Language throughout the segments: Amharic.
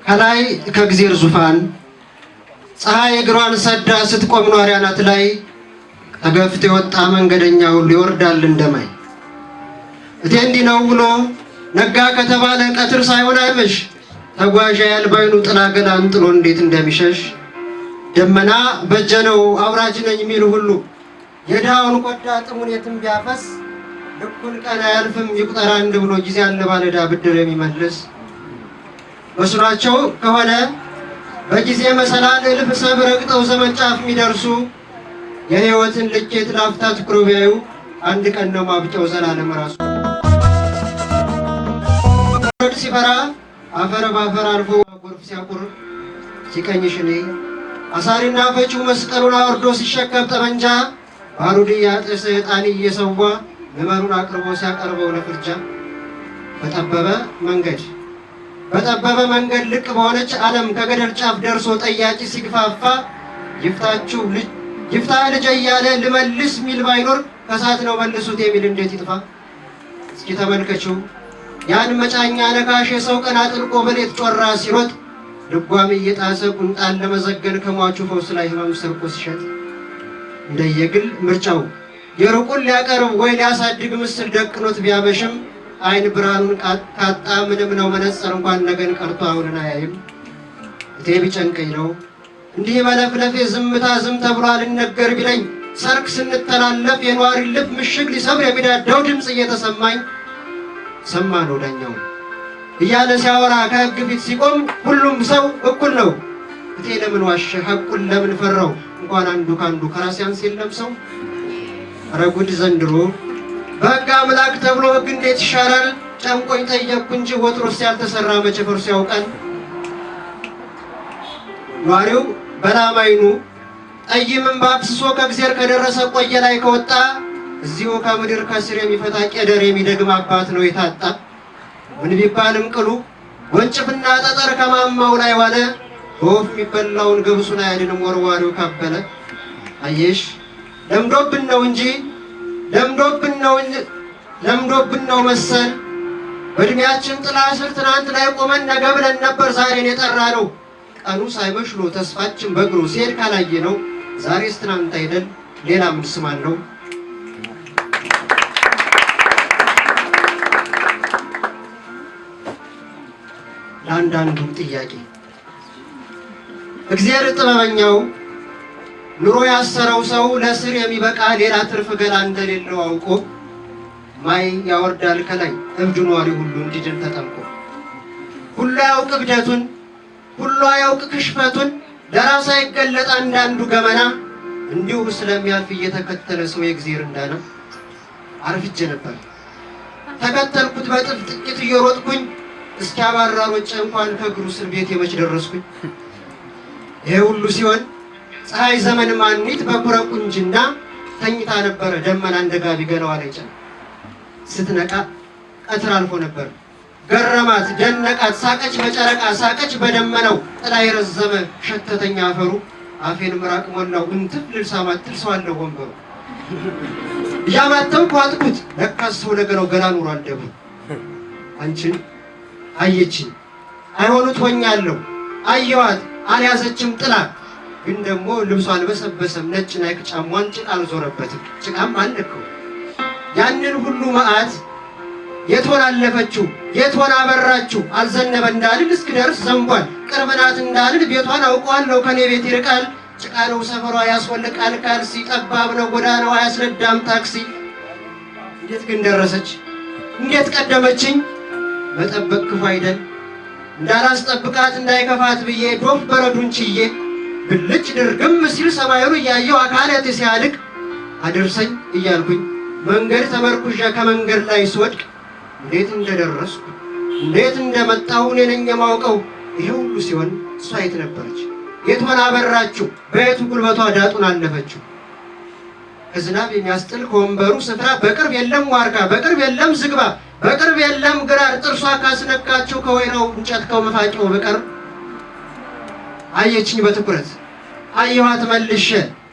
ከላይ ከእግዚአብሔር ዙፋን ፀሐይ እግሯን ሰዳ ስትቆም ኗሪ አናት ላይ ተገፍቶ የወጣ መንገደኛ ሁሉ ይወርዳል እንደማይ። እቴ እንዲህ ነው ብሎ ነጋ ከተባለ ቀትር ሳይሆን አይመሽ። ተጓዥ ያል ባይኑ ጥላ ገላን ጥሎ እንዴት እንደሚሸሽ ደመና በጀነው አውራጅ ነኝ የሚል ሁሉ የድሃውን ቆዳ ጥሙን የትም ቢያፈስ ልኩን ቀን አያልፍም ይቁጠር አንድ ብሎ ጊዜ አለ ባለዳ ብድር የሚመልስ መስሏቸው ከሆነ በጊዜ መሰላል እልፍ ሰብ ረግጠው ዘመን ጫፍ የሚደርሱ የሕይወትን ልኬት ላፍታት ኩሩቢያዩ አንድ ቀን ነው ማብቂያው ዘላለም ራሱ። ሲፈራ አፈር ባፈር አልፎ ጎርፍ ሲያቁር ሲቀኝሽ እኔ አሳሪና ፈቺው መስቀሉን አወርዶ ሲሸከም ጠመንጃ ባሩድ እያጤሰ ዕጣን እየሰዋ ምዕመኑን አቅርቦ ሲያቀርበው ለፍርጃ በጠበበ መንገድ ልቅ በሆነች ዓለም ከገደል ጫፍ ደርሶ ጠያቂ ሲግፋፋ ይፍታ ልጅ እያለ ልመልስ ሚል ባይኖር ከሳት ነው መልሱት የሚል እንዴት ይጥፋ? እስኪ ተመልከችው ያን መጫኛ ነካሽ የሰው ቀን አጥልቆ በሌት ጮራ ሲሮጥ ልጓም እየጣሰ ቁንጣን ለመዘገን ከሟቹ ፈውስ ላይ ህመም ሰርቆ ሲሸጥ እንደየግል ምርጫው የሩቁን ሊያቀርብ ወይ ሊያሳድግ ምስል ደቅኖት ቢያመሽም አይን ብርሃኑን ካጣ ምንም ነው መነጽር እንኳን ነገን ቀርቶ አሁንን አያይም። እቴ ቢጨንቀኝ ነው እንዲህ መለፍለፌ ዝምታ ዝም ተብሎ አልነገር ቢለኝ ሰርክ ስንተላለፍ የኗሪ ልብ ምሽግ ሊሰብር የሚዳዳው ድምፅ እየተሰማኝ ሰማ ነው ዳኛው እያለ ሲያወራ ከሕግ ፊት ሲቆም ሁሉም ሰው እኩል ነው። እቴ ለምን ዋሸ ሐቁን ለምን ፈራው እንኳን አንዱ ካንዱ ከራስ ያንስ የለም ሰው። ኧረ ጉድ ዘንድሮ በሕግ አምላክ ተብሎ ሕግ እንዴት ይሻራል? ጨንቆኝ ጠየቅኩ እንጂ ወትሮስ ያልተሰራ መቼ ፈርሶ ያውቃል? ኗሪው በላም አይኑ ጠይምን ባፍስሶ ከእግዚአብሔር ከደረሰ ቆየ ላይ ከወጣ እዚሁ ከምድር ከስር የሚፈታ ቄደር የሚደግም አባት ነው የታጣ። ምን ቢባልም ቅሉ ወንጭፍና ጠጠር ከማማው ላይ ዋለ በወፍ የሚበላውን ገብሱን አያድንም ወርዋሪው ካበለ። አየሽ ለምዶብን ነው እንጂ ለምዶብን ነው መሰል በእድሜያችን ጥላ ስር ትናንት ላይ ቆመን ነገ ብለን ነበር ዛሬን የጠራ ነው። ቀኑ ሳይበሽሎ ተስፋችን በእግሩ ሲሄድ ካላየ ነው ዛሬስ ትናንት አይደል ሌላ ምን ስም አለው? ለአንዳንዱ ጥያቄ እግዚአብሔር ጥበበኛው ኑሮ ያሰረው ሰው ለስር የሚበቃ ሌላ ትርፍ ገላ እንደሌለው አውቆ ማይ ያወርዳል ከላይ እብዱ ኗሪ ሁሉ እንዲድን ተጠምቆ ሁሉ ያውቅ እብደቱን ሁሉ ያውቅ ክሽፈቱን ለራስ አይገለጥ አንዳንዱ ገመና እንዲሁ ስለሚያልፍ እየተከተለ ሰው የእግዚአብሔር እንዳና። አርፍጄ ነበር ተከተልኩት በጥፍ ጥቂት እየሮጥኩኝ እስኪያባራ ሮጬ እንኳን ከእግሩ ስር ቤት የመች ደረስኩኝ። ይሄ ሁሉ ሲሆን ፀሐይ ዘመን ማኒት በኩረ ቁንጅና ተኝታ ነበረ ደመና እንደጋቢ ገላዋ ላይ ጨን ስትነቃ ቀትር አልፎ ነበር። ገረማት ደነቃት ሳቀች በጨረቃ ሳቀች በደመናው ጥላ የረዘመ ሸተተኛ አፈሩ አፌን ምራቅ ሞላው እንትፍ ልልሳማት ትልሰዋለሁ ወንበሩ እያማተምኩ አጥኩት ለካስ ሰው ነገረው ገላ ኑሮ አልደቡ። አንቺን አየችኝ አይሆኑት ሆኛለሁ አየዋት አልያዘችም ጥላ ግን ደግሞ ልብሷ አልበሰበሰም ነጭ ናይክ ጫሟን ጭቃ አልዞረበትም ጭቃም አልነካው። ያንን ሁሉ መዓት የቶን አለፈችው የቶን አበራችው አልዘነበ እንዳልል እስክደርስ ዘንቧል ቅርብ ናት እንዳልል ቤቷን አውቀዋለሁ ከኔ ቤት ይርቃል ጭቃ ነው ሰፈሯ ያስወልቃል ካልሲ ጠባብ ነው ጎዳናዋ ያስረዳም ታክሲ። እንዴት ግን ደረሰች እንዴት ቀደመችኝ መጠበቅ ክፉ አይደል እንዳላስጠብቃት እንዳይከፋት ብዬ ዶፍ በረዱን ችዬ ብልጭ ድርግም ሲል ሰማዩን እያየው አካላቴ ሲያልቅ አድርሰኝ እያልኩኝ መንገድ ተመርኩዤ ከመንገድ ላይ ስወድቅ እንዴት እንደደረስኩ እንዴት እንደመጣሁ እኔ ነኝ የማውቀው። ይሄ ሁሉ ሲሆን እሷ የት ነበረች? የት ሆና አበራችሁ? በየቱ ጉልበቷ ዳጡን አለፈችው? ከዝናብ የሚያስጥል ከወንበሩ ስፍራ በቅርብ የለም ዋርካ በቅርብ የለም ዝግባ በቅርብ የለም ግራር ጥርሷ ካስነካቸው ከወይራው እንጨት ከመፋቂው በቀር። አየችኝ በትኩረት አየኋት መልሼ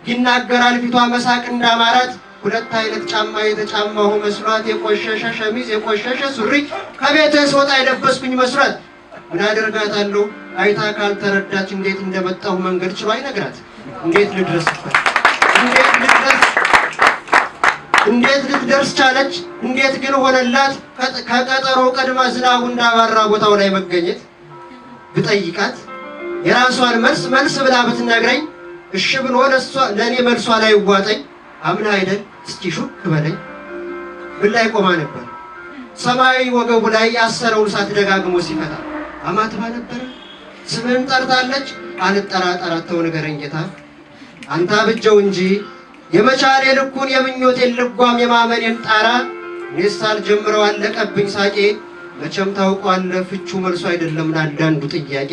ይናገራል ፊቷ መሳቅ እንዳማራት ሁለት አይነት ጫማ የተጫማሁ መስሏት የቆሸሸ ሸሚዝ የቆሸሸ ሱሪ ከቤቴ ስወጣ የለበስኩኝ መስሏት ምን አደርጋታለሁ? አይታ ካልተረዳች እንዴት እንደመጣሁ መንገድ ችሎ አይነግራት። እንዴት ልድረስበት? እንዴት ልትደርስ ቻለች? እንዴት ግን ሆነላት? ከቀጠሮ ቀድማ ዝናቡ እንዳባራ ቦታው ላይ መገኘት ብጠይቃት የራሷን መልስ ብላ ብትነግረኝ እሺ ብሎ ለእኔ መልሷ ላይ ይዋጠኝ። አምና አይደል እስኪ ሹክ በለኝ ምን ላይ ቆማ ነበር? ሰማያዊ ወገቡ ላይ ያሰረውን እሳት ደጋግሞ ሲፈታ አማትባ ነበር። ስምህን ጠርታለች። አልጠራጠራት ተው ንገረኝ ጌታ አንተ አብጀው እንጂ የመቻሌ ልኩን የምኞቴን ልጓም የማመኔን ጣራ እኔስ አልጀምረው አለቀብኝ ሳቄ። መቼም ታውቋለህ ፍቹ መልሱ አይደለም ለአንዳንዱ ጥያቄ